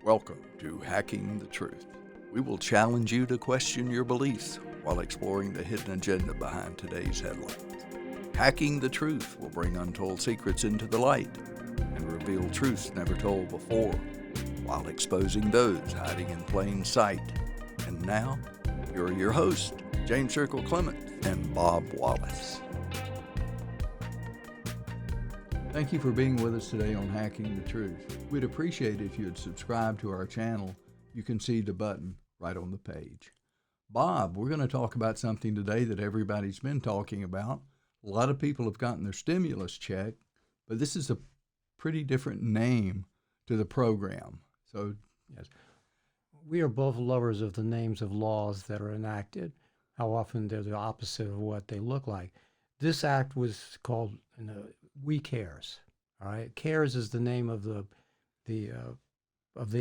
Welcome to Hacking the Truth. We will challenge you to question your beliefs while exploring the hidden agenda behind today's headlines. Hacking the Truth will bring untold secrets into the light and reveal truths never told before while exposing those hiding in plain sight. And now, here are your hosts, James Circle Clement and Bob Wallace. Thank you for being with us today on Hacking the Truth. We'd appreciate it if you'd subscribe to our channel. You can see the button right on the page. Bob, we're going to talk about something today that everybody's been talking about. A lot of people have gotten their stimulus check, but this is a pretty different name to the program. So, yes, we are both lovers of the names of laws that are enacted. How often they're the opposite of what they look like. This act was called We Cares. All right, CARES is the name of the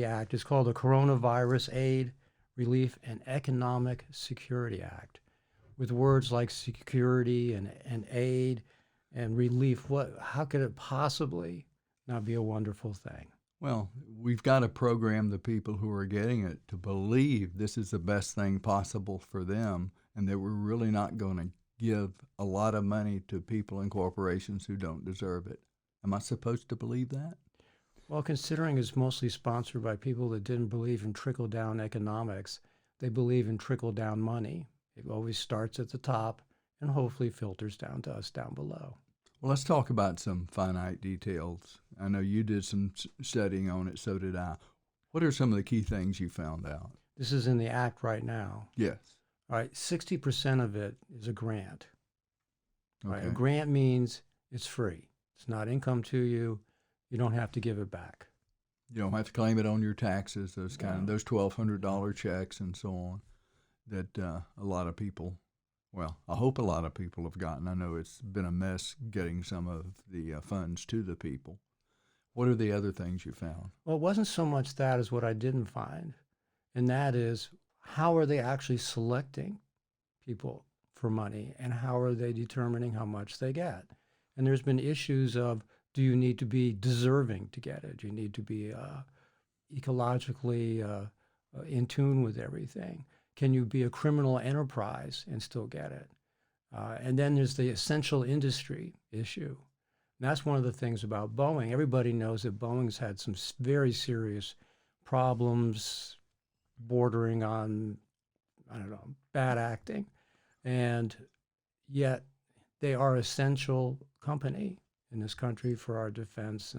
act. It's called the Coronavirus Aid, Relief, and Economic Security Act, with words like security and aid and relief. How could it possibly not be a wonderful thing? Well, we've got to program the people who are getting it to believe this is the best thing possible for them, and that we're really not going to give a lot of money to people and corporations who don't deserve it. Am I supposed to believe that? Well, considering it's mostly sponsored by people that didn't believe in trickle-down economics, they believe in trickle-down money. It always starts at the top and hopefully filters down to us down below. Well, let's talk about some finite details. I know you did some studying on it, so did I. What are some of the key things you found out? This is in the act right now. Yes. All right, 60% of it is a grant. Okay. Right? A grant means it's free. It's not income to you. You don't have to give it back. You don't have to claim it on your taxes, those $1,200 checks and so on that a lot of people, well, I hope a lot of people have gotten. I know it's been a mess getting some of the funds to the people. What are the other things you found? Well, it wasn't so much that as what I didn't find, and that is, how are they actually selecting people for money, and how are they determining how much they get? And there's been issues of, do you need to be deserving to get it? Do you need to be ecologically in tune with everything? Can you be a criminal enterprise and still get it? And then there's the essential industry issue. And that's one of the things about Boeing. Everybody knows that Boeing's had some very serious problems bordering on, bad acting. And yet they are an essential company in this country for our defense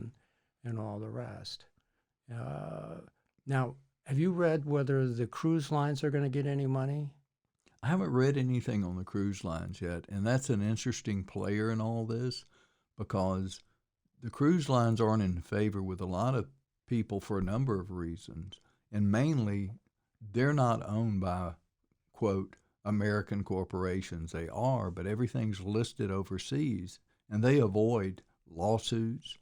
and all the rest. Now, have you read whether the cruise lines are going to get any money? I haven't read anything on the cruise lines yet, and that's an interesting player in all this because the cruise lines aren't in favor with a lot of people for a number of reasons, and mainly they're not owned by, quote, American corporations. They are, but everything's listed overseas, and they avoid lawsuits,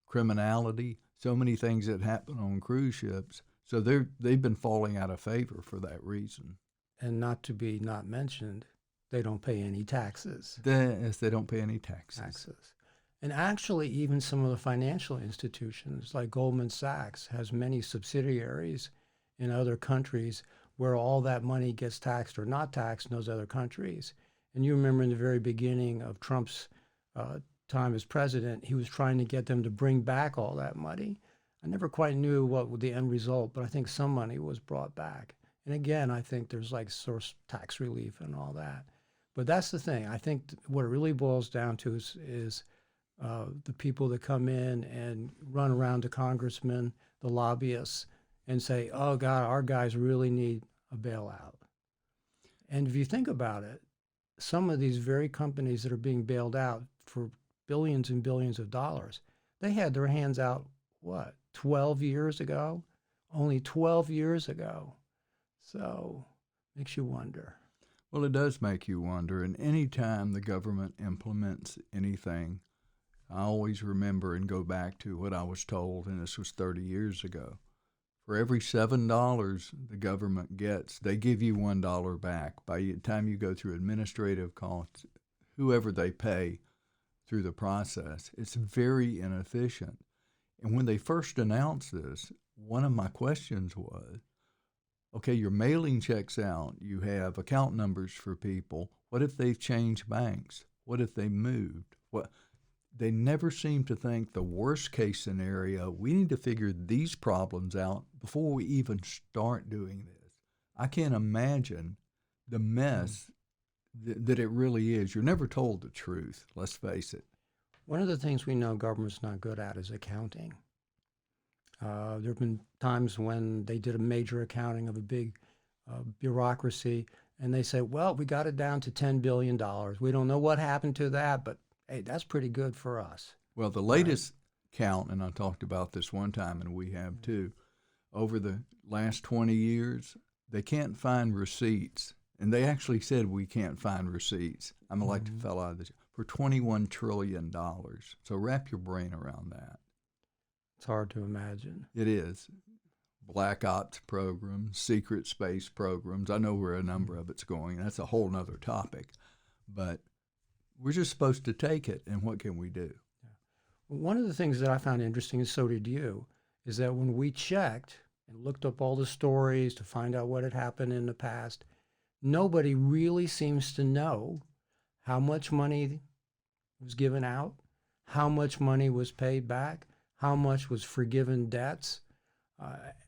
criminality, so many things that happen on cruise ships. So they've been falling out of favor for that reason. And not to be not mentioned, they don't pay any taxes. They don't pay any taxes. And actually, even some of the financial institutions, like Goldman Sachs, has many subsidiaries in other countries where all that money gets taxed or not taxed in those other countries. And you remember in the very beginning of Trump's time as president, he was trying to get them to bring back all that money. I never quite knew what the end result, but I think some money was brought back. And again, I think there's like source tax relief and all that. But that's the thing. I think what it really boils down to is the people that come in and run around to congressmen, the lobbyists, and say, oh, God, our guys really need a bailout. And if you think about it, some of these very companies that are being bailed out for billions and billions of dollars, they had their hands out, 12 years ago? Only 12 years ago. So makes you wonder. Well, it does make you wonder. And any time the government implements anything, I always remember and go back to what I was told, and this was 30 years ago. For every $7 the government gets, they give you $1 back. By the time you go through administrative costs, whoever they pay through the process, it's very inefficient. And when they first announced this, one of my questions was, okay, your mailing checks out, you have account numbers for people. What if they've changed banks? What if they moved? What? They never seem to think the worst case scenario, we need to figure these problems out before we even start doing this. I can't imagine the mess that it really is. You're never told the truth, let's face it. One of the things we know government's not good at is accounting. There have been times when they did a major accounting of a big bureaucracy, and they say, well, we got it down to $10 billion. We don't know what happened to that, but hey, that's pretty good for us. Well, the latest count, and I talked about this one time, and we have too, over the last 20 years, they can't find receipts. And they actually said we can't find receipts. I'm elected fell out of this for $21 trillion. So wrap your brain around that. It's hard to imagine. It is. Black ops programs, secret space programs. I know where a number of it's going. That's a whole nother topic. But we're just supposed to take it, and what can we do? Yeah. Well, one of the things that I found interesting, and so did you, is that when we checked and looked up all the stories to find out what had happened in the past, nobody really seems to know how much money was given out, how much money was paid back, how much was forgiven debts.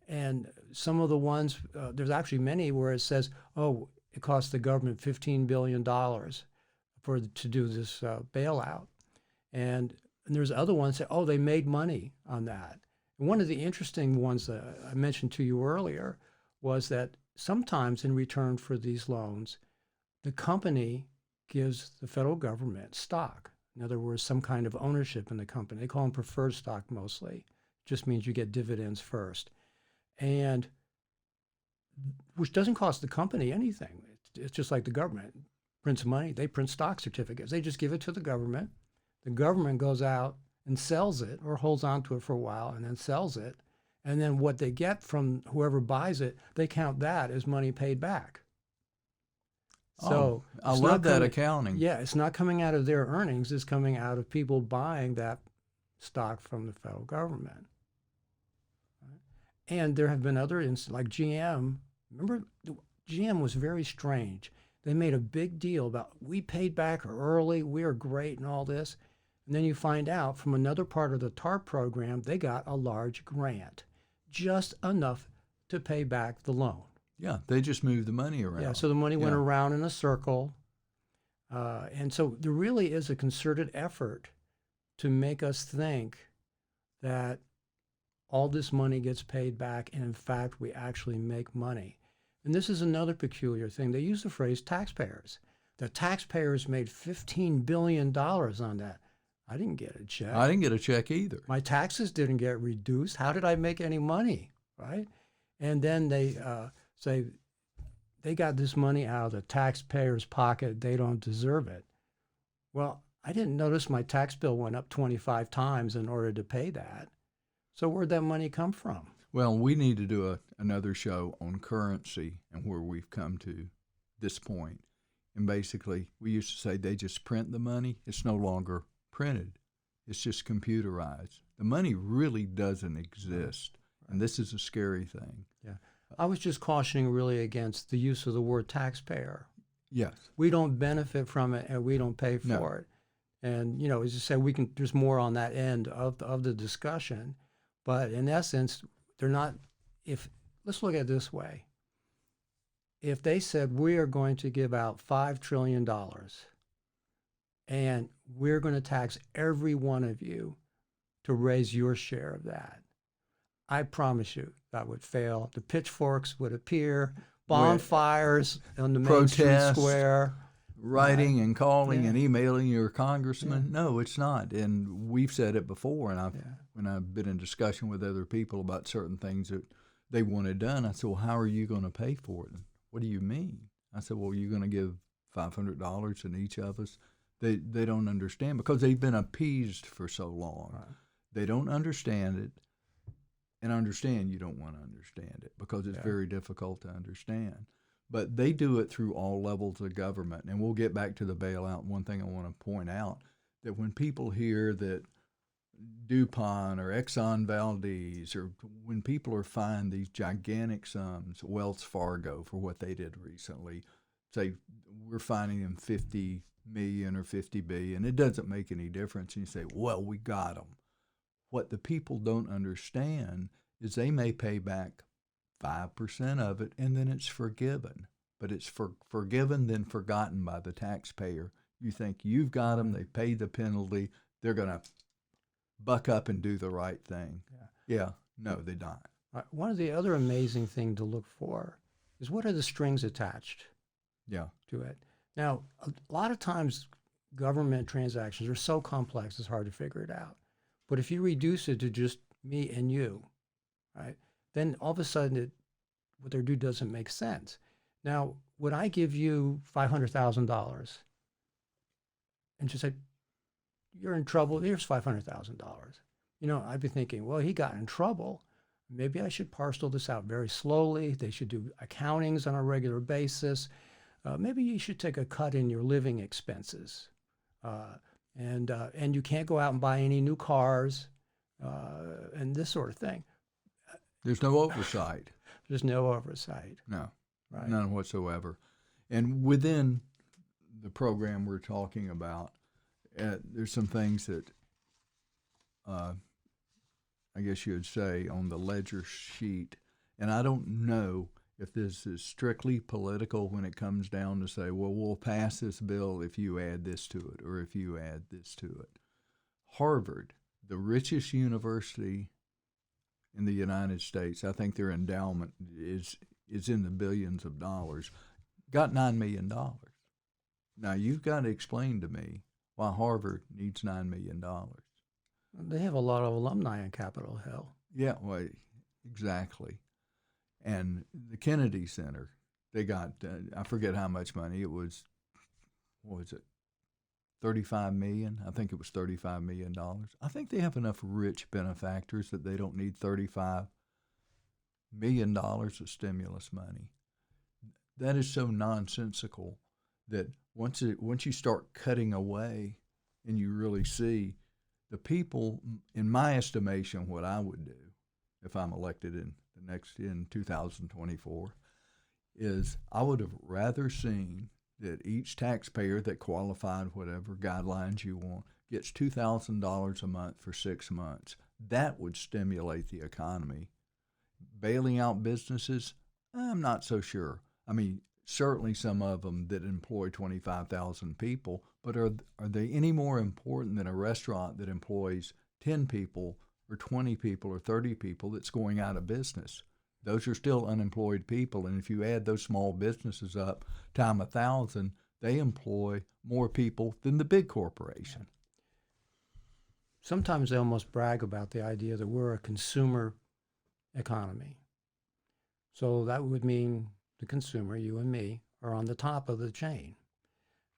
And some of the ones, there's actually many where it says, oh, it cost the government $15 billion to do this bailout. And there's other ones that, oh, they made money on that. And one of the interesting ones that I mentioned to you earlier was that sometimes in return for these loans, the company gives the federal government stock. In other words, some kind of ownership in the company. They call them preferred stock mostly. Just means you get dividends first. And which doesn't cost the company anything. It's just like the government prints money. They print stock certificates. They just give it to the government. The government goes out and sells it or holds on to it for a while and then sells it. And then what they get from whoever buys it, they count that as money paid back. So I love that accounting. Yeah, it's not coming out of their earnings. It's coming out of people buying that stock from the federal government. And there have been other instances, like GM. Remember, GM was very strange. They made a big deal about, we paid back early, we are great and all this. And then you find out from another part of the TARP program, they got a large grant, just enough to pay back the loan. Yeah, they just moved the money around. Yeah, so the money went around in a circle. And so there really is a concerted effort to make us think that all this money gets paid back, and in fact, we actually make money. And this is another peculiar thing. They use the phrase taxpayers. The taxpayers made $15 billion on that. I didn't get a check. I didn't get a check either. My taxes didn't get reduced. How did I make any money, right? And then they say they got this money out of the taxpayer's pocket. They don't deserve it. Well, I didn't notice my tax bill went up 25 times in order to pay that. So where'd that money come from? Well, we need to do another show on currency and where we've come to this point. And basically, we used to say they just print the money. It's no longer printed. It's just computerized. The money really doesn't exist. Right. And this is a scary thing. Yeah. I was just cautioning really against the use of the word taxpayer. Yes. We don't benefit from it and we don't pay for it. And, as you say, there's more on that end of the discussion. But in essence, they're not, let's look at it this way. If they said we are going to give out $5 trillion and we're going to tax every one of you to raise your share of that, I promise you that would fail. The pitchforks would appear, bonfires on the Main Street Square. Writing and calling and emailing your congressman. Yeah. No, it's not. And we've said it before, and when I've been in discussion with other people about certain things that they wanted done, I said, well, how are you going to pay for it? What do you mean? I said, well, you're going to give $500 in each of us? They don't understand because they've been appeased for so long. Right. They don't understand it. And I understand you don't want to understand it because it's very difficult to understand. But they do it through all levels of government. And we'll get back to the bailout. One thing I want to point out, that when people hear that DuPont or Exxon Valdez, or when people are fined these gigantic sums, Wells Fargo for what they did recently, say we're fining them 50 million or 50 billion, it doesn't make any difference. And you say, well, we got them. What the people don't understand is they may pay back 5% of it and then it's forgiven. But it's forgiven, then forgotten by the taxpayer. You think you've got them, they paid the penalty, they're going to buck up and do the right thing. Yeah, no, they don't. One of the other amazing things to look for is what are the strings attached to it. Now, a lot of times government transactions are so complex it's hard to figure it out. But if you reduce it to just me and you, right, then all of a sudden what they're doing doesn't make sense. Now, would I give you $500,000 and just say, you're in trouble, here's $500,000. I'd be thinking, well, he got in trouble. Maybe I should parcel this out very slowly. They should do accountings on a regular basis. Maybe you should take a cut in your living expenses. And you can't go out and buy any new cars and this sort of thing. There's no oversight. There's no oversight. No, right. None whatsoever. And within the program we're talking about, there's some things that I guess you would say on the ledger sheet, and I don't know if this is strictly political when it comes down to say, well, we'll pass this bill if you add this to it or if you add this to it. Harvard, the richest university in the United States, I think their endowment is in the billions of dollars, got $9 million. Now, you've got to explain to me why Harvard needs $9 million. They have a lot of alumni in Capitol Hill. Yeah, well, exactly. And the Kennedy Center, they got, I forget how much money. It was, what was it, 35 million? I think it was $35 million. I think they have enough rich benefactors that they don't need $35 million of stimulus money. That is so nonsensical that once you start cutting away and you really see the people, in my estimation, what I would do if I'm elected in 2024 is I would have rather seen that each taxpayer that qualified, whatever guidelines you want, gets $2,000 a month for 6 months. That would stimulate the economy. Bailing out businesses, I'm not so sure. I mean, certainly some of them that employ 25,000 people, but are they any more important than a restaurant that employs 10 people or 20 people or 30 people that's going out of business? Those are still unemployed people, and if you add those small businesses up, times 1,000, they employ more people than the big corporation. Sometimes they almost brag about the idea that we're a consumer economy. So that would mean the consumer, you and me, are on the top of the chain.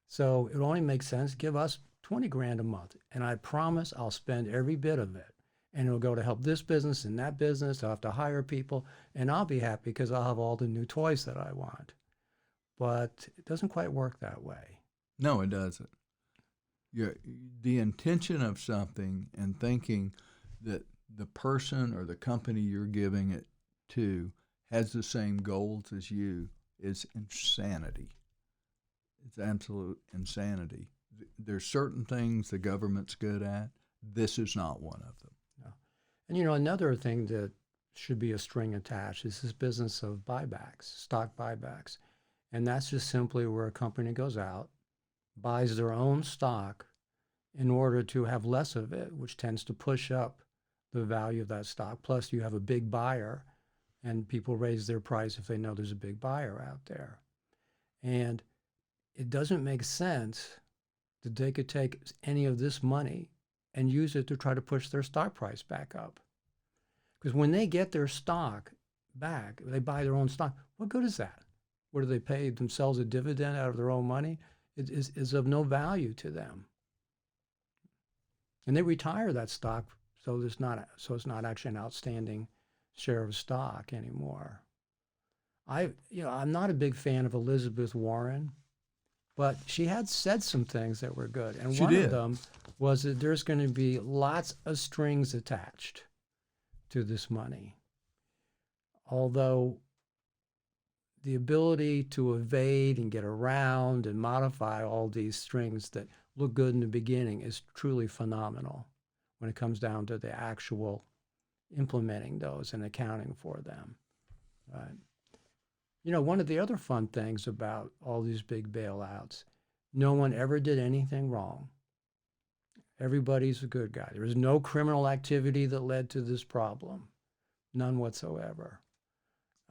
So it only makes sense, give us 20 grand a month, and I promise I'll spend every bit of it. And it'll go to help this business and that business. I'll have to hire people, and I'll be happy because I'll have all the new toys that I want. But it doesn't quite work that way. No, it doesn't. The intention of something and thinking that the person or the company you're giving it to has the same goals as you is insanity. It's absolute insanity. There's certain things the government's good at. This is not one of them. And another thing that should be a string attached is this business of buybacks, stock buybacks. And that's just simply where a company goes out, buys their own stock in order to have less of it, which tends to push up the value of that stock. Plus, you have a big buyer, and people raise their price if they know there's a big buyer out there. And it doesn't make sense that they could take any of this money and use it to try to push their stock price back up. Because when they get their stock back, they buy their own stock, what good is that? What do they pay themselves a dividend out of their own money? It is of no value to them. And they retire that stock, so it's not actually an outstanding share of stock anymore. I'm not a big fan of Elizabeth Warren. But she had said some things that were good. And She one of did. them was that there's going to be lots of strings attached to this money. Although the ability to evade and get around and modify all these strings that look good in the beginning is truly phenomenal when it comes down to the actual implementing those and accounting for them. Right. You know, one of the other fun things about all these big bailouts, no one ever did anything wrong. Everybody's a good guy. There was no criminal activity that led to this problem, none whatsoever.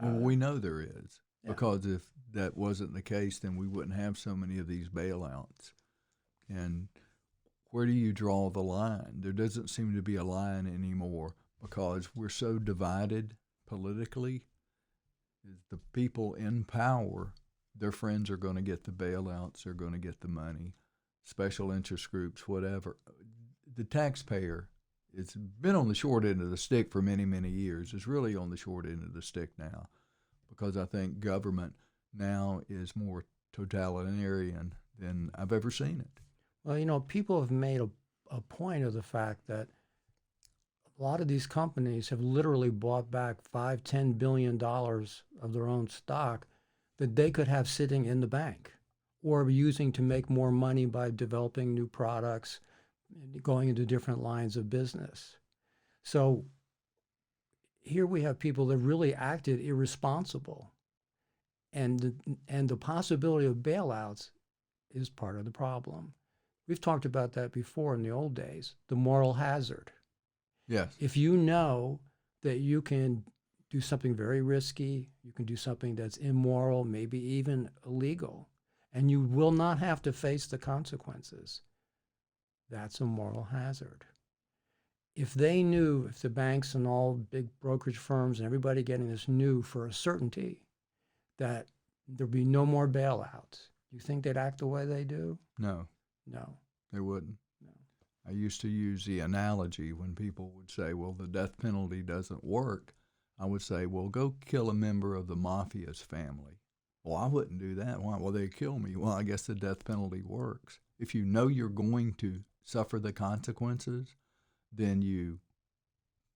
Well, we know there is, yeah. because if that wasn't the case, then we wouldn't have so many of these bailouts. And where do you draw the line? There doesn't seem to be a line anymore because we're so divided politically. The people in power, their friends are going to get the bailouts, they're going to get the money, special interest groups, whatever. The taxpayer, it's been on the short end of the stick for many, many years. It's really on the short end of the stick now because I think government now is more totalitarian than I've ever seen it. Well, you know, people have made a point of the fact that a lot of these companies have literally bought back $5-10 billion of their own stock that they could have sitting in the bank or using to make more money by developing new products, going into different lines of business. So here we have people that really acted irresponsible. And the possibility of bailouts is part of the problem. We've talked about that before in the old days, the moral hazard. Yes. If you know that you can do something very risky, you can do something that's immoral, maybe even illegal, and you will not have to face the consequences, that's a moral hazard. If they knew, if the banks and all big brokerage firms and everybody getting this knew for a certainty that there'd be no more bailouts, do you think they'd act the way they do? No. No. They wouldn't. No. I used to use the analogy when people would say, well, the death penalty doesn't work. I would say, well, go kill a member of the mafia's family. Well, I wouldn't do that. Why? Well, they'd kill me. Well, I guess the death penalty works. If you know you're going to suffer the consequences, then you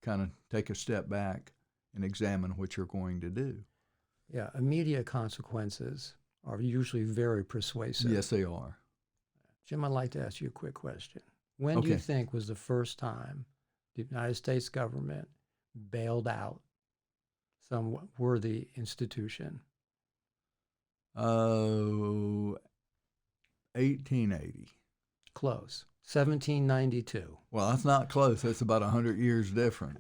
kind of take a step back and examine what you're going to do. Yeah, immediate consequences are usually very persuasive. Yes, they are. Jim, I'd like to ask you a quick question. When do you Okay. think was the first time the United States government bailed out some worthy institution? Oh, 1880. Close. 1792. Well, that's not close. That's about 100 years different.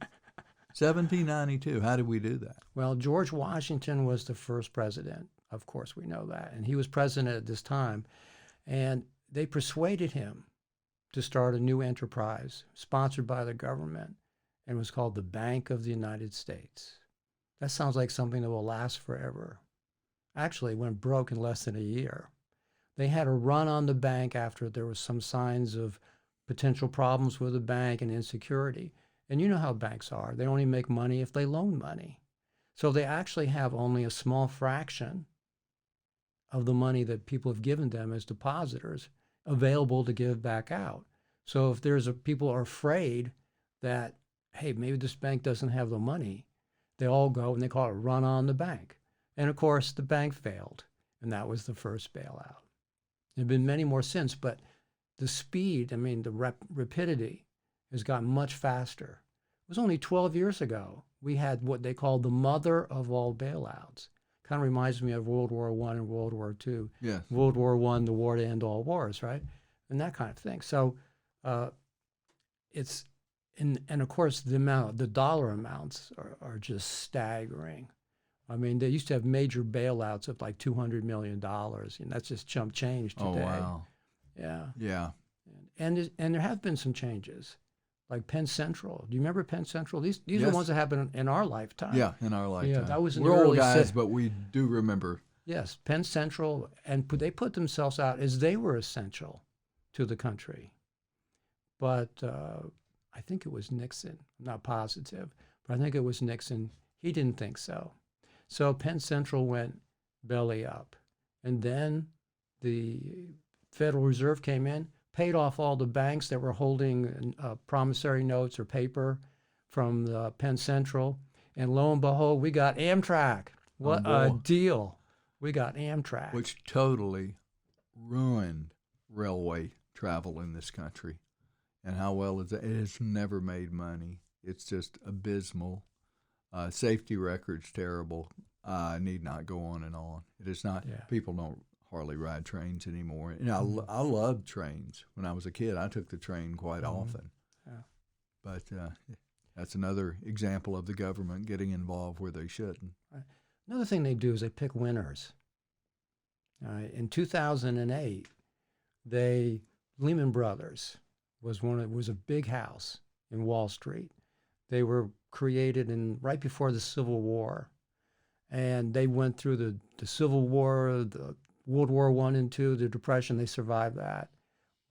1792. How did we do that? Well, George Washington was the first president. Of course, we know that. And he was president at this time. And they persuaded him to start a new enterprise sponsored by the government, and it was called the Bank of the United States. That sounds like something that will last forever. Actually, it went broke in less than a year. They had a run on the bank after there was some signs of potential problems with the bank and insecurity. And you know how banks are. They only make money if they loan money. So they actually have only a small fraction of the money that people have given them as depositors available to give back out. So if people are afraid that, hey, maybe this bank doesn't have the money, they all go and they call it run on the bank. And of course, the bank failed, and that was the first bailout. There have been many more since, but the speed, the rapidity has gotten much faster. It was only 12 years ago we had what they call the mother of all bailouts. Kind of reminds me of World War I and World War II. Yes. World War I, the war to end all wars, right? And that kind of thing. So and of course the dollar amounts are just staggering. I mean, they used to have major bailouts of like $200 million, and that's just chump change today. Oh, wow. Yeah. Yeah. And there have been some changes, like Penn Central. Do you remember Penn Central? These are Yes. the ones that happened in our lifetime. Yeah, in our lifetime. that was in the We're old early guys, se- but we do remember. Yes, Penn Central, and they put themselves out as they were essential to the country. But I think it was Nixon. I'm not positive, but I think it was Nixon. He didn't think so. So Penn Central went belly up. And then the Federal Reserve came in, paid off all the banks that were holding promissory notes or paper from the Penn Central, and lo and behold, we got Amtrak. What a deal! We got Amtrak, which totally ruined railway travel in this country. And how well is it? It has never made money. It's just abysmal. Safety record's terrible. I need not go on and on. It is not. Yeah. People don't hardly ride trains anymore. And I loved trains when I was a kid. I took the train quite often. Yeah. But that's another example of the government getting involved where they shouldn't. Another thing they do is they pick winners. In 2008, Lehman Brothers was a big house in Wall Street. They were created right before the Civil War, and they went through the Civil War, the World War I and II, the Depression. They survived that,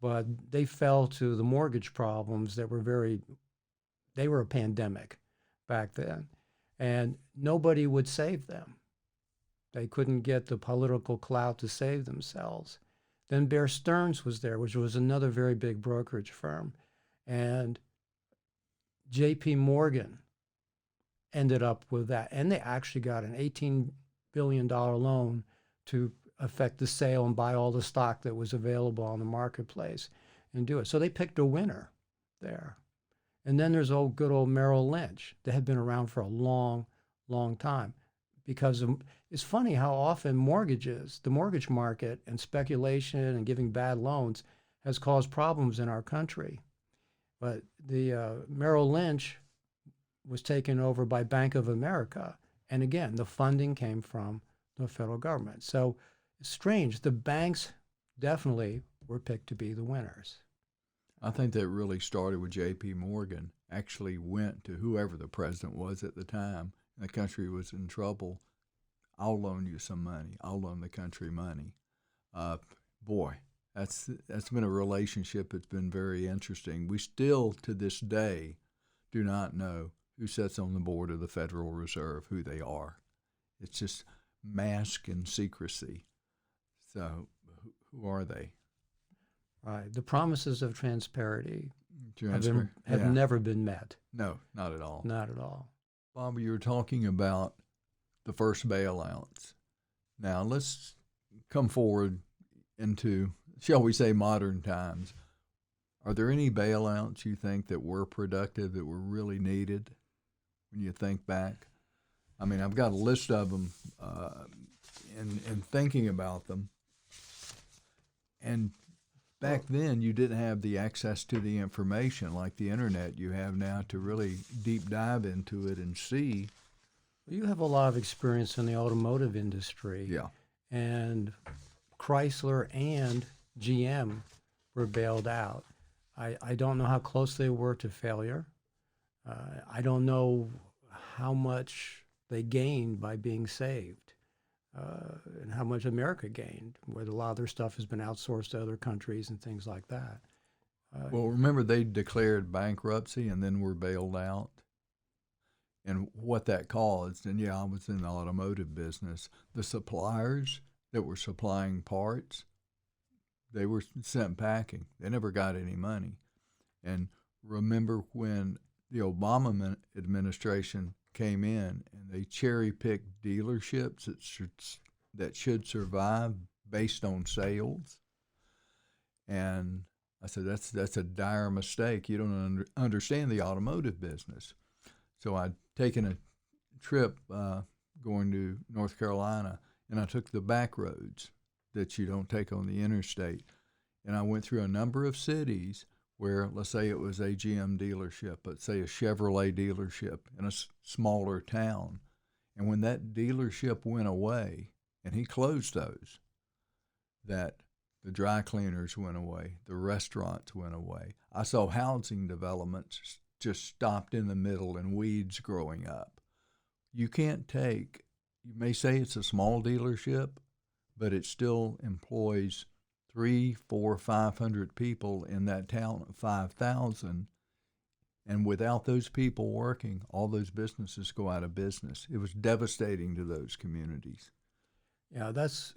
but they fell to the mortgage problems that they were a pandemic back then, and nobody would save them. They couldn't get the political clout to save themselves. Then Bear Stearns was there, which was another very big brokerage firm. And J.P. Morgan ended up with that. And they actually got an $18 billion loan to affect the sale and buy all the stock that was available on the marketplace and do it. So they picked a winner there. And then there's good old Merrill Lynch. They had been around for a long, long time. Because it's funny how often the mortgage market and speculation and giving bad loans has caused problems in our country. But the Merrill Lynch was taken over by Bank of America. And again, the funding came from the federal government. So it's strange. The banks definitely were picked to be the winners. I think that really started with J.P. Morgan, actually went to whoever the president was at the time. The country was in trouble. I'll loan you some money. I'll loan the country money. Boy, that's been a relationship that's been very interesting. We still, to this day, do not know who sits on the board of the Federal Reserve, who they are. It's just mask and secrecy. So who are they? Right. The promises of transparency have Yeah. never been met. No, not at all. Not at all. Bob, you were talking about the first bailouts. Now let's come forward into, shall we say, modern times. Are there any bailouts you think that were productive, that were really needed when you think back? I mean, I've got a list of them and thinking about them. And back then, you didn't have the access to the information like the internet you have now to really deep dive into it and see. You have a lot of experience in the automotive industry. Yeah. And Chrysler and GM were bailed out. I don't know how close they were to failure. I don't know how much they gained by being saved and how much America gained, where a lot of their stuff has been outsourced to other countries and things like that. Well, remember they declared bankruptcy and then were bailed out? And what that caused, and yeah, I was in the automotive business, the suppliers that were supplying parts, they were sent packing. They never got any money. And remember when the Obama administration came in and they cherry-picked dealerships that should survive based on sales? And I said, that's a dire mistake. You don't understand the automotive business. So I'd taken a trip going to North Carolina, and I took the back roads that you don't take on the interstate. And I went through a number of cities where, let's say it was a GM dealership, let's say a Chevrolet dealership in a smaller town. And when that dealership went away, and he closed those, that the dry cleaners went away, the restaurants went away. I saw housing developments just stopped in the middle and weeds growing up. You may say it's a small dealership, but it still employs 300, 400, 500 people in that town of 5,000. And without those people working, all those businesses go out of business. It was devastating to those communities. Yeah, that's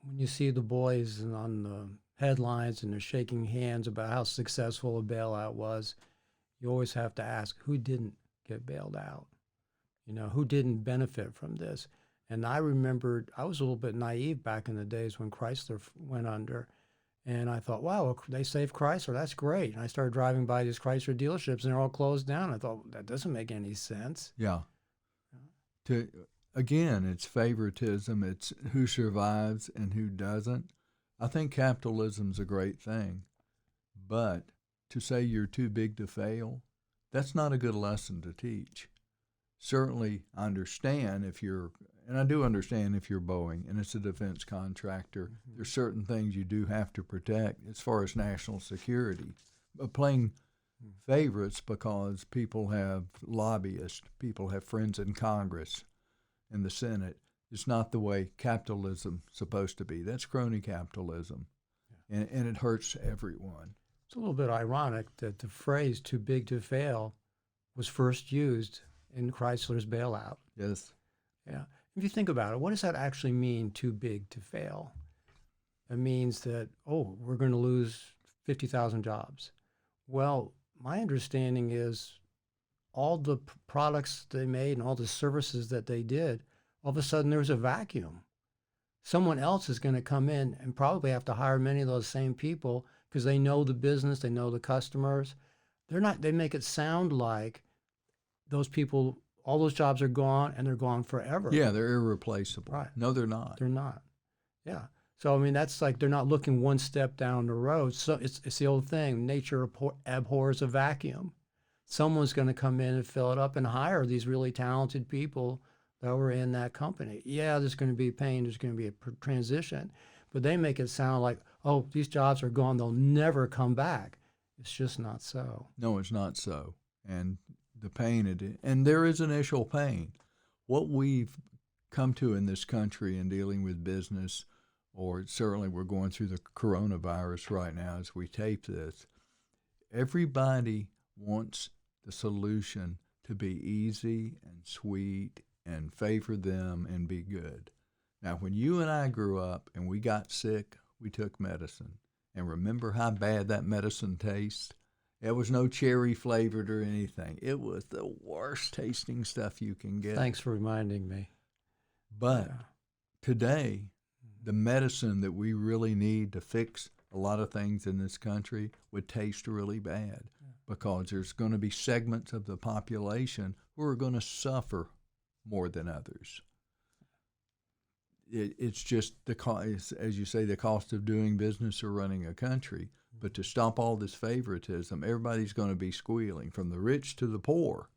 when you see the boys on the headlines and they're shaking hands about how successful a bailout was, you always have to ask who didn't get bailed out. Who didn't benefit from this? And I remembered I was a little bit naive back in the days when Chrysler went under. And I thought, wow, they saved Chrysler. That's great. And I started driving by these Chrysler dealerships and they're all closed down. I thought, that doesn't make any sense. Yeah. Again, it's favoritism. It's who survives and who doesn't. I think capitalism's a great thing. But to say you're too big to fail, that's not a good lesson to teach. Certainly, I understand and I do understand if you're Boeing and it's a defense contractor, there's certain things you do have to protect as far as national security. But playing favorites because people have lobbyists, people have friends in Congress and the Senate, is not the way capitalism's supposed to be. That's crony capitalism, and it hurts everyone. It's a little bit ironic that the phrase too big to fail was first used in Chrysler's bailout. Yes. Yeah. If you think about it, what does that actually mean, too big to fail? It means that, we're going to lose 50,000 jobs. Well, my understanding is all the products they made and all the services that they did, all of a sudden there's a vacuum. Someone else is going to come in and probably have to hire many of those same people because they know the business, they know the customers. They make it sound like those people, all those jobs are gone and they're gone forever. Yeah, they're irreplaceable. Right. No, they're not. They're not. Yeah. So, I mean, that's like they're not looking one step down the road. So it's the old thing, nature abhors a vacuum. Someone's going to come in and fill it up and hire these really talented people that were in that company. Yeah, there's going to be pain. There's going to be a transition. But they make it sound like, these jobs are gone. They'll never come back. It's just not so. No, it's not so. And the pain, and there is initial pain. What we've come to in this country in dealing with business, or certainly we're going through the coronavirus right now as we tape this, everybody wants the solution to be easy and sweet and favor them and be good. Now, when you and I grew up and we got sick, we took medicine. And remember how bad that medicine tastes? It was no cherry flavored or anything. It was the worst tasting stuff you can get. Thanks for reminding me. But today, the medicine that we really need to fix a lot of things in this country would taste really bad because there's going to be segments of the population who are going to suffer more than others. It's just the cost, as you say, the cost of doing business or running a country. But to stop all this favoritism, everybody's going to be squealing, from the rich to the poor.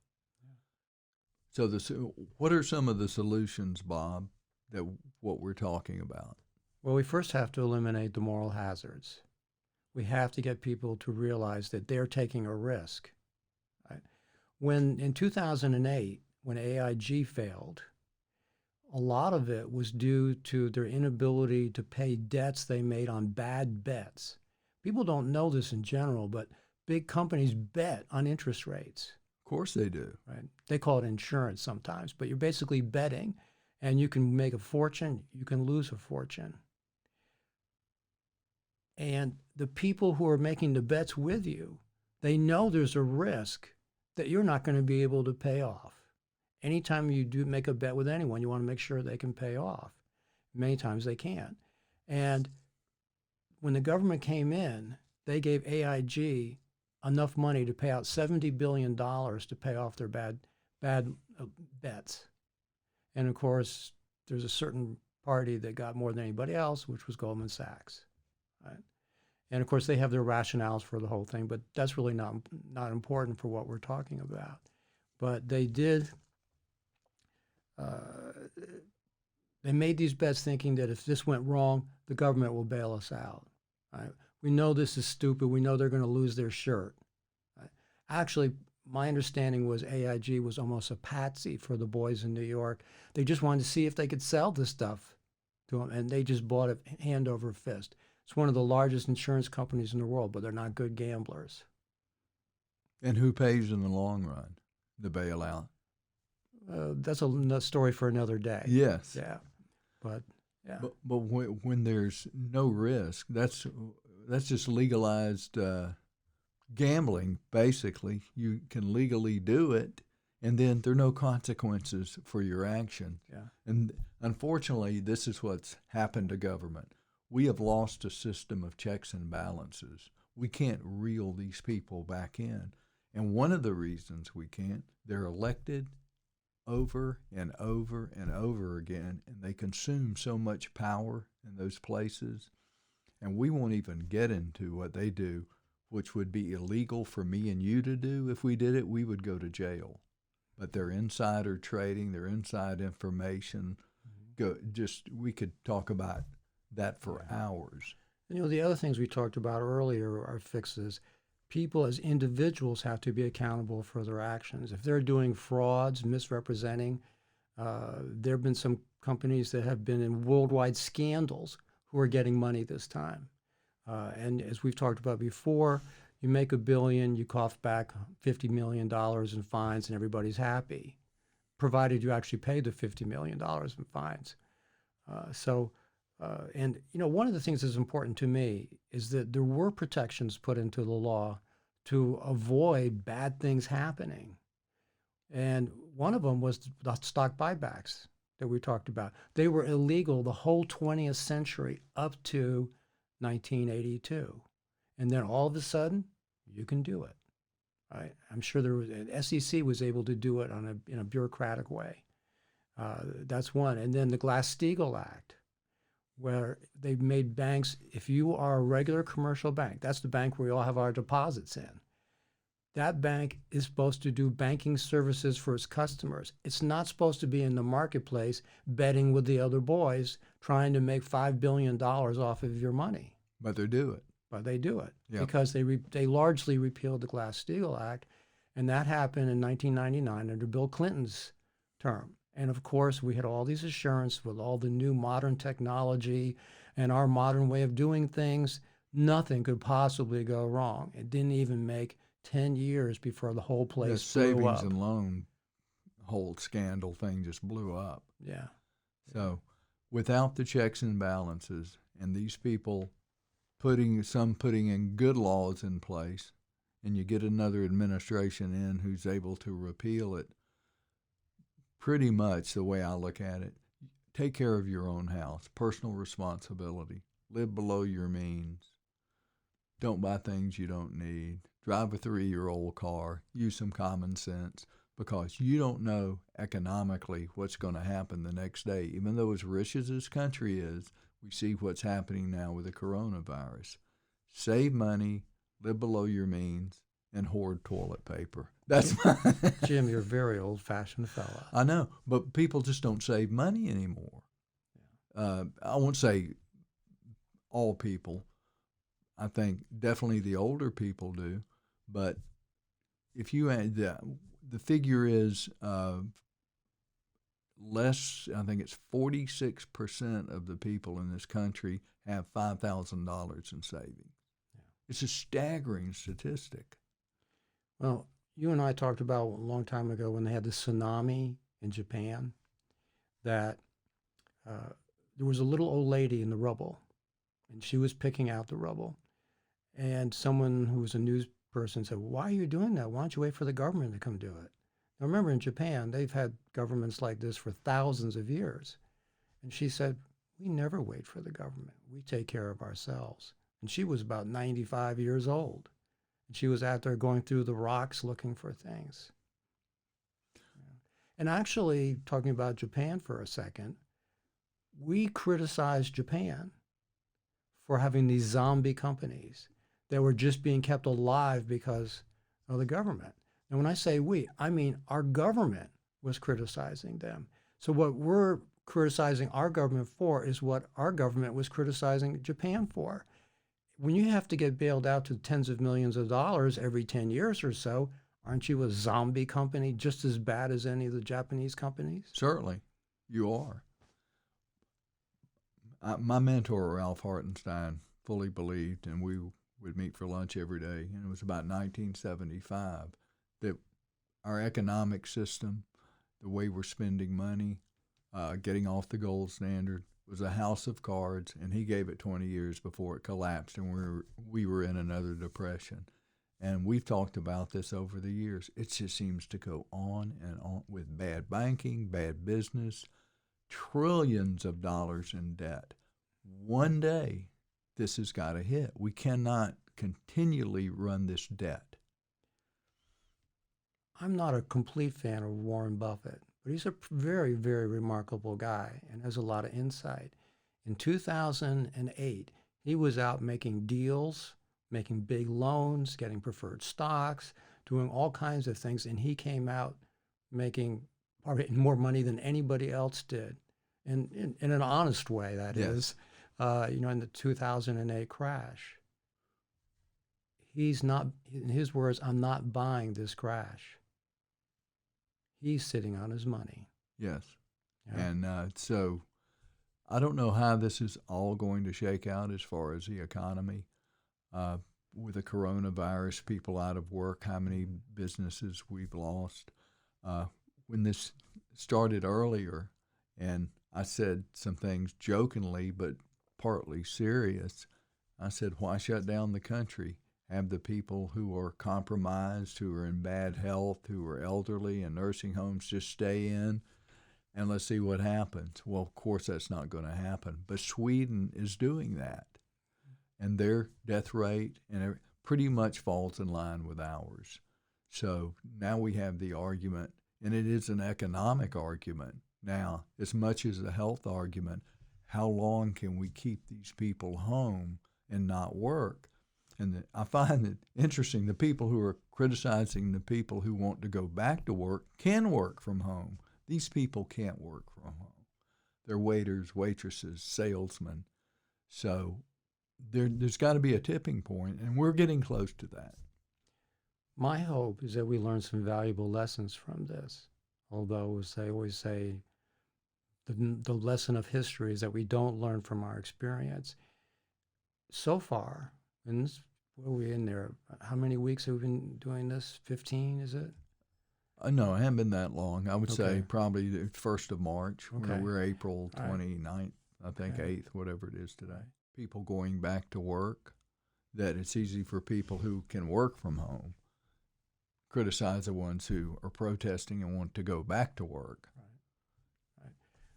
So what are some of the solutions, Bob, that what we're talking about? Well, we first have to eliminate the moral hazards. We have to get people to realize that they're taking a risk. Right? When in 2008, when AIG failed, a lot of it was due to their inability to pay debts they made on bad bets. People don't know this in general, but big companies bet on interest rates. Of course they do. Right? They call it insurance sometimes, but you're basically betting, and you can make a fortune, you can lose a fortune. And the people who are making the bets with you, they know there's a risk that you're not going to be able to pay off. Anytime you do make a bet with anyone, you want to make sure they can pay off. Many times they can't. And when the government came in, they gave AIG enough money to pay out $70 billion to pay off their bad bets. And of course, there's a certain party that got more than anybody else, which was Goldman Sachs. Right? And of course, they have their rationales for the whole thing, but that's really not important for what we're talking about. But they did. They made these bets thinking that if this went wrong, the government will bail us out. Right? We know this is stupid. We know they're going to lose their shirt. Right? Actually, my understanding was AIG was almost a patsy for the boys in New York. They just wanted to see if they could sell this stuff to them, and they just bought it hand over fist. It's one of the largest insurance companies in the world, but they're not good gamblers. And who pays in the long run? The bailout. That's a story for another day. Yes. Yeah. But Yeah. But when there's no risk, that's just legalized gambling. Basically, you can legally do it, and then there are no consequences for your action. Yeah. And unfortunately, this is what's happened to government. We have lost a system of checks and balances. We can't reel these people back in. And one of the reasons we can't, they're elected over and over and over again, and they consume so much power in those places. And we won't even get into what they do, which would be illegal for me and you to do. If we did it, we would go to jail. But they're insider trading, they're inside information. We could talk about that for hours. The other things we talked about earlier are fixes. People as individuals have to be accountable for their actions. If they're doing frauds, misrepresenting, there have been some companies that have been in worldwide scandals who are getting money this time. And as we've talked about before, you make $1 billion, you cough back $50 million in fines, and everybody's happy, provided you actually pay the $50 million in fines. One of the things that's important to me is that there were protections put into the law to avoid bad things happening. And one of them was the stock buybacks that we talked about. They were illegal the whole 20th century up to 1982. And then all of a sudden, you can do it. Right? I'm sure SEC was able to do it in a bureaucratic way. That's one. And then the Glass-Steagall Act, where they've made banks, if you are a regular commercial bank, that's the bank where we all have our deposits in. That bank is supposed to do banking services for its customers. It's not supposed to be in the marketplace betting with the other boys trying to make $5 billion off of your money. But they do it. But they do it because they largely repealed the Glass-Steagall Act, and that happened in 1999 under Bill Clinton's term. And of course, we had all these assurances with all the new modern technology and our modern way of doing things. Nothing could possibly go wrong. It didn't even make 10 years before the whole place blew savings up. and loan whole scandal thing just blew up. Yeah. So without the checks and balances and these people putting in good laws in place, and you get another administration in who's able to repeal it, pretty much the way I look at it, take care of your own house, personal responsibility, live below your means, don't buy things you don't need, drive a 3-year-old car, use some common sense, because you don't know economically what's going to happen the next day. Even though as rich as this country is, we see what's happening now with the coronavirus. Save money, live below your means, and hoard toilet paper. That's Jim, you're a very old-fashioned fella. I know, but people just don't save money anymore. Yeah. I won't say all people. I think definitely the older people do. But if you add the figure is less, I think it's 46% of the people in this country have $5,000 in savings. Yeah. It's a staggering statistic. Well, you and I talked about a long time ago when they had the tsunami in Japan, that there was a little old lady in the rubble, and she was picking out the rubble. And someone who was a news person said, "Why are you doing that? Why don't you wait for the government to come do it?" Now, remember, in Japan, they've had governments like this for thousands of years. And she said, "We never wait for the government. We take care of ourselves." And she was about 95 years old. And she was out there going through the rocks looking for things. And actually, talking about Japan for a second, we criticized Japan for having these zombie companies that were just being kept alive because of the government. And when I say we, I mean our government was criticizing them. So what we're criticizing our government for is what our government was criticizing Japan for. When you have to get bailed out to tens of millions of dollars every 10 years or so, aren't you a zombie company just as bad as any of the Japanese companies? Certainly, you are. My mentor, Ralph Hartenstein, fully believed, and we would meet for lunch every day, and it was about 1975, that our economic system, the way we're spending money, getting off the gold standard, was a house of cards, and he gave it 20 years before it collapsed, and we were in another depression. And we've talked about this over the years. It just seems to go on and on with bad banking, bad business, trillions of dollars in debt. One day, this has got to hit. We cannot continually run this debt. I'm not a complete fan of Warren Buffett, but he's a very, very remarkable guy and has a lot of insight. In 2008, he was out making deals, making big loans, getting preferred stocks, doing all kinds of things, and he came out making probably more money than anybody else did, in an honest way, that is, in the 2008 crash. He's not, in his words, I'm not buying this crash. He's sitting on his money. Yes. Yeah. And so I don't know how this is all going to shake out as far as the economy. With the coronavirus, people out of work, how many businesses we've lost. When this started earlier, and I said some things jokingly, but partly serious, I said, why shut down the country? Have the people who are compromised, who are in bad health, who are elderly in nursing homes just stay in, and let's see what happens. Well, of course, that's not going to happen. But Sweden is doing that. And their death rate and pretty much falls in line with ours. So now we have the argument, and it is an economic argument now, as much as a health argument. How long can we keep these people home and not work? And I find it interesting, the people who are criticizing the people who want to go back to work can work from home. These people can't work from home. They're waiters, waitresses, salesmen. So there's got to be a tipping point, and we're getting close to that. My hope is that we learn some valuable lessons from this. Although, as they always say, the lesson of history is that we don't learn from our experience. So far, and this, what are we in there? How many weeks have we been doing this? 15, is it? No, it hasn't been that long. I would Okay. say probably the 1st of March. Okay. We're April All right. 29th, I think, Okay. 8th, whatever it is today. People going back to work, that it's easy for people who can work from home criticize the ones who are protesting and want to go back to work. Right.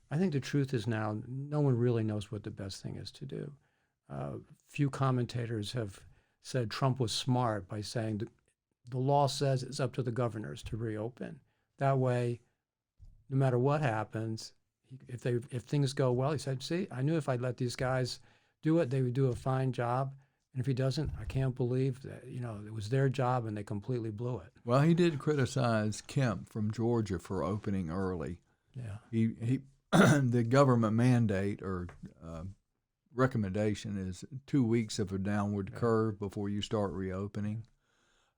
I think the truth is now no one really knows what the best thing is to do. Few commentators have said Trump was smart by saying the law says it's up to the governors to reopen. That way, no matter what happens, if things go well, he said, see, I knew if I'd let these guys do it, they would do a fine job. And if he doesn't, I can't believe that, it was their job and they completely blew it. Well, he did criticize Kemp from Georgia for opening early. Yeah. He the government mandate or recommendation is 2 weeks of a downward curve before you start reopening.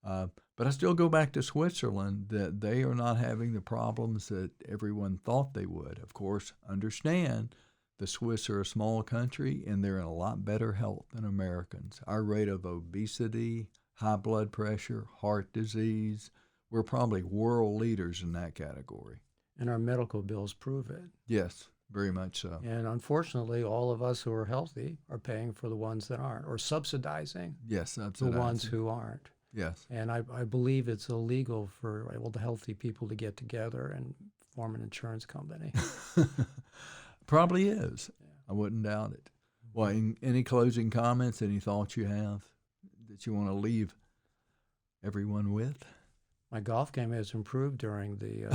But I still go back to Switzerland, that they are not having the problems that everyone thought they would. Of course, understand the Swiss are a small country, and they're in a lot better health than Americans. Our rate of obesity, high blood pressure, heart disease, we're probably world leaders in that category. And our medical bills prove it. Yes, very much so. And unfortunately, all of us who are healthy are paying for the ones that aren't, or subsidizing Yes, that's the ones who aren't. Yes. And I believe it's illegal for the healthy people to get together and form an insurance company. Probably is. Yeah. I wouldn't doubt it. Well, any closing comments, any thoughts you have that you want to leave everyone with? My golf game has improved during the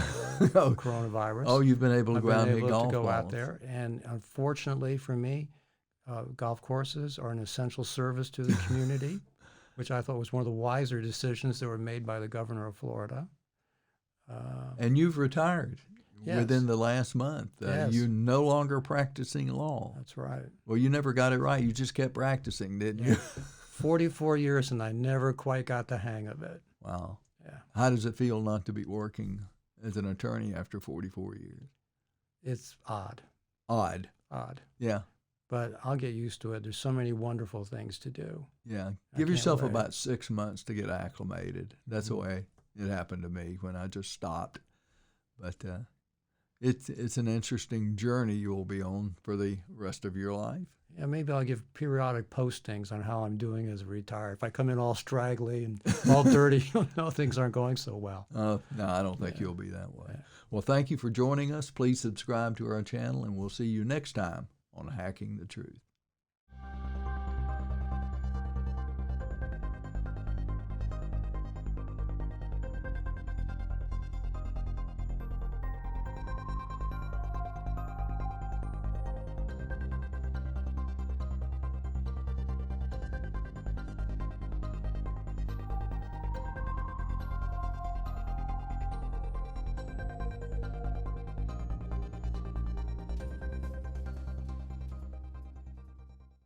Oh. coronavirus. Oh, you've been able to I've go out been and hit able golf to go balls. out there, and unfortunately for me, golf courses are an essential service to the community, which I thought was one of the wiser decisions that were made by the governor of Florida. And you've retired Yes. within the last month. Yes. You're no longer practicing law. That's right. Well, you never got it right. You just kept practicing, didn't you? 44 years, and I never quite got the hang of it. Wow. Yeah. How does it feel not to be working as an attorney after 44 years? It's odd. Odd. Yeah. But I'll get used to it. There's so many wonderful things to do. Yeah. I Give can't yourself wait. about 6 months to get acclimated. That's the Mhm. way it happened to me when I just stopped. But it's an interesting journey you will be on for the rest of your life. Yeah, maybe I'll give periodic postings on how I'm doing as a retired. If I come in all straggly and all dirty, you'll know things aren't going so well. No, I don't think you'll be that way. Yeah. Well, thank you for joining us. Please subscribe to our channel, and we'll see you next time on Hacking the Truth.